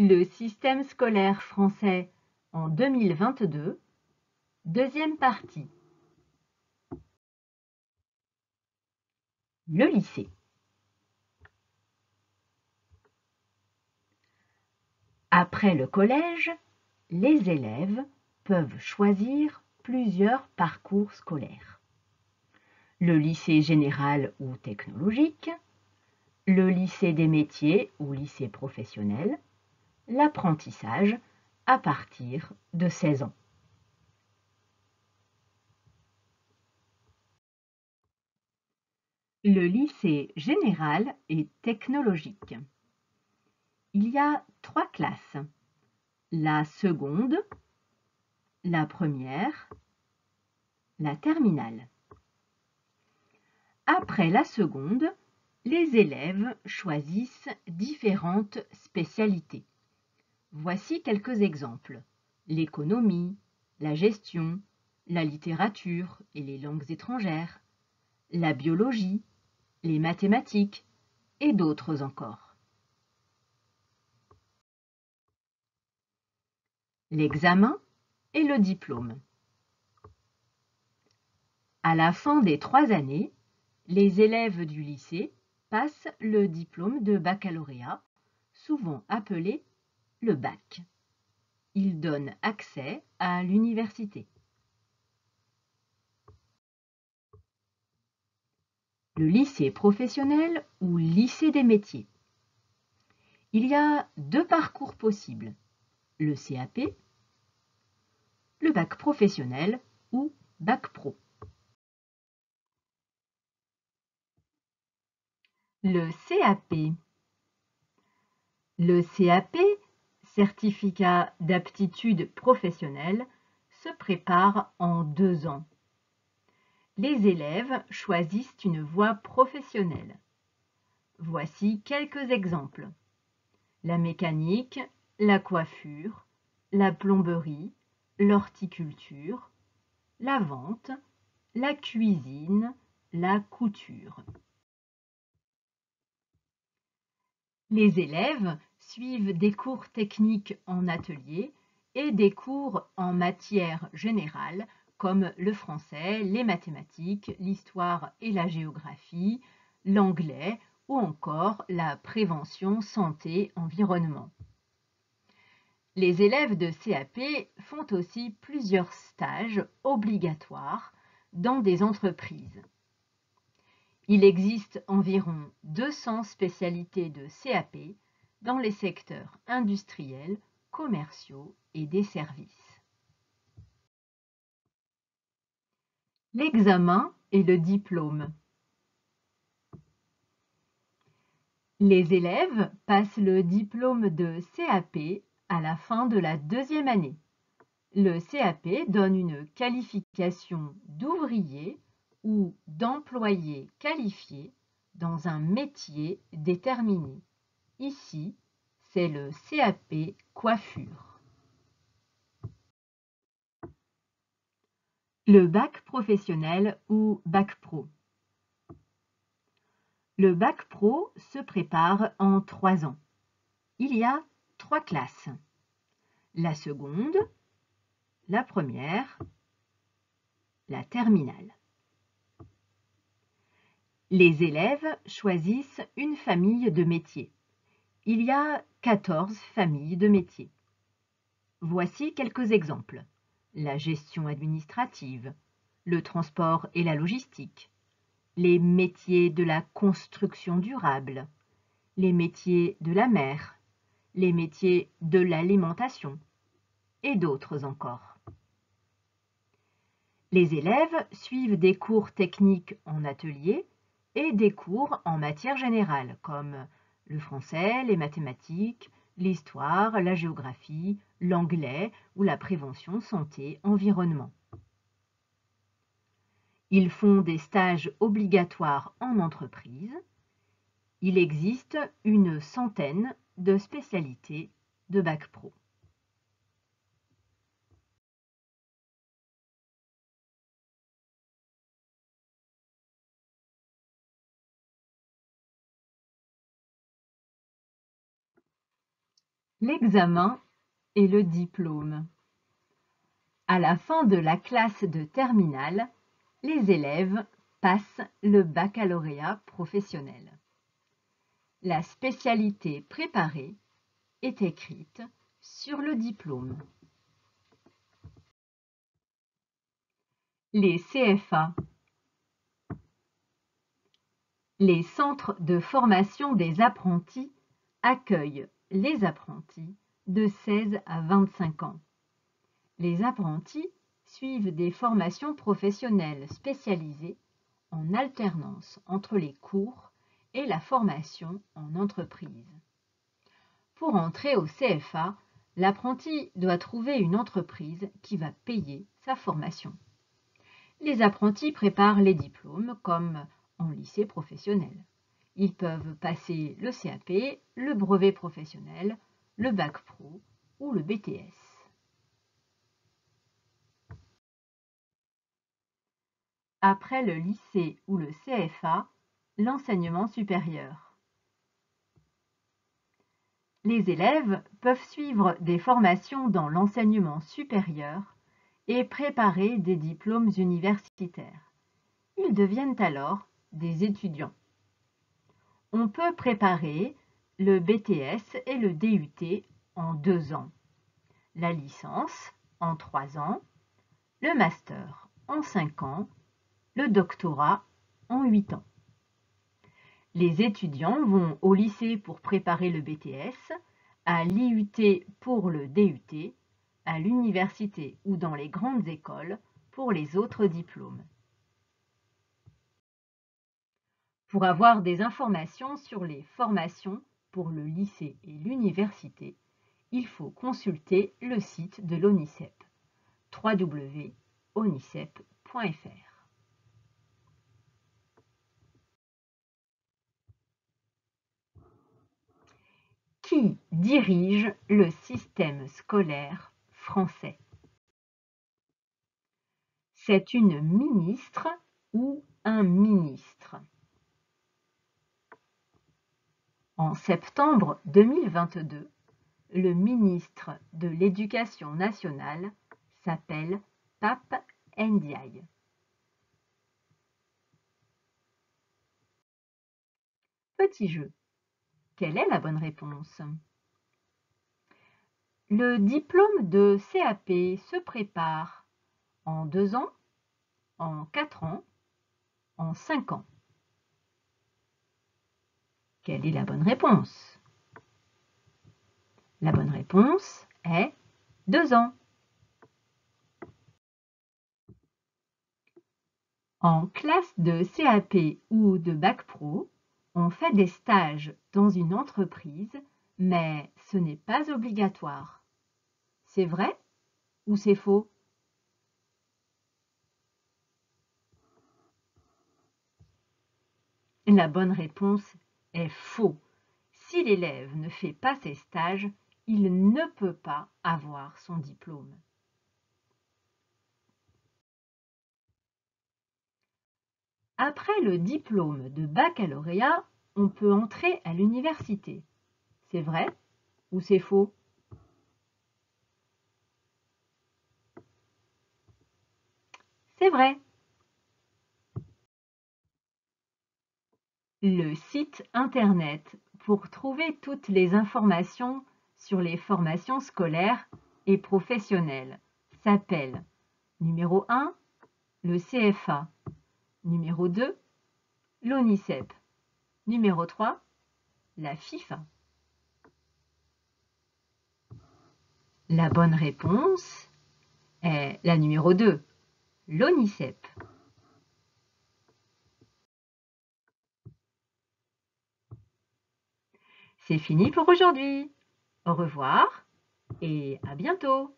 Le système scolaire français en 2022, deuxième partie. Le lycée. Après le collège, les élèves peuvent choisir plusieurs parcours scolaires. Le lycée général ou technologique, le lycée des métiers ou lycée professionnel, l'apprentissage à partir de 16 ans. Le lycée général et technologique. Il y a 3 classes, la seconde, la première, la terminale. Après la seconde, les élèves choisissent différentes spécialités. Voici quelques exemples. L'économie, la gestion, la littérature et les langues étrangères, la biologie, les mathématiques et d'autres encore. L'examen et le diplôme. À la fin des 3 années, les élèves du lycée passent le diplôme de baccalauréat, souvent appelé le bac. Il donne accès à l'université. Le lycée professionnel ou lycée des métiers. Il y a 2 parcours possibles, le CAP, le bac professionnel ou bac pro. Le CAP. Le CAP, certificat d'aptitude professionnelle, se prépare en 2 ans. Les élèves choisissent une voie professionnelle. Voici quelques exemples. La mécanique, la coiffure, la plomberie, l'horticulture, la vente, la cuisine, la couture. Les élèves suivent des cours techniques en atelier et des cours en matière générale comme le français, les mathématiques, l'histoire et la géographie, l'anglais ou encore la prévention santé-environnement. Les élèves de CAP font aussi plusieurs stages obligatoires dans des entreprises. Il existe environ 200 spécialités de CAP dans les secteurs industriels, commerciaux et des services. L'examen et le diplôme. Les élèves passent le diplôme de CAP à la fin de la 2e année. Le CAP donne une qualification d'ouvrier ou d'employé qualifié dans un métier déterminé. Ici, c'est le CAP coiffure. Le bac professionnel ou bac pro. Le bac pro se prépare en 3 ans. Il y a 3 classes. La seconde, la première, la terminale. Les élèves choisissent une famille de métiers. Il y a 14 familles de métiers. Voici quelques exemples. La gestion administrative, le transport et la logistique, les métiers de la construction durable, les métiers de la mer, les métiers de l'alimentation et d'autres encore. Les élèves suivent des cours techniques en atelier et des cours en matière générale comme le français, les mathématiques, l'histoire, la géographie, l'anglais ou la prévention santé-environnement. Ils font des stages obligatoires en entreprise. Il existe une centaine de spécialités de bac pro. L'examen et le diplôme. À la fin de la classe de terminale, les élèves passent le baccalauréat professionnel. La spécialité préparée est écrite sur le diplôme. Les CFA. Les centres de formation des apprentis accueillent les apprentis de 16 à 25 ans. Les apprentis suivent des formations professionnelles spécialisées en alternance entre les cours et la formation en entreprise. Pour entrer au CFA, l'apprenti doit trouver une entreprise qui va payer sa formation. Les apprentis préparent les diplômes comme en lycée professionnel. Ils peuvent passer le CAP, le brevet professionnel, le bac pro ou le BTS. Après le lycée ou le CFA, l'enseignement supérieur. Les élèves peuvent suivre des formations dans l'enseignement supérieur et préparer des diplômes universitaires. Ils deviennent alors des étudiants. On peut préparer le BTS et le DUT en 2 ans, la licence en 3 ans, le master en 5 ans, le doctorat en 8 ans. Les étudiants vont au lycée pour préparer le BTS, à l'IUT pour le DUT, à l'université ou dans les grandes écoles pour les autres diplômes. Pour avoir des informations sur les formations pour le lycée et l'université, il faut consulter le site de l'ONICEP, www.onicep.fr. Qui dirige le système scolaire français? C'est une ministre ou un ministre. En septembre 2022, le ministre de l'Éducation nationale s'appelle Pape Ndiaye. Petit jeu. Quelle est la bonne réponse? Le diplôme de CAP se prépare en 2 ans, en 4 ans, en 5 ans. Quelle est la bonne réponse? La bonne réponse est 2 ans. En classe de CAP ou de bac pro, on fait des stages dans une entreprise, mais ce n'est pas obligatoire. C'est vrai ou c'est faux? La bonne réponse est faux. Si l'élève ne fait pas ses stages, il ne peut pas avoir son diplôme. Après le diplôme de baccalauréat, on peut entrer à l'université. C'est vrai ou c'est faux? C'est vrai. Le site internet pour trouver toutes les informations sur les formations scolaires et professionnelles s'appelle numéro 1, le CFA, numéro 2, l'ONICEP, numéro 3, la FIFA. La bonne réponse est la numéro 2, l'ONICEP. C'est fini pour aujourd'hui. Au revoir et à bientôt.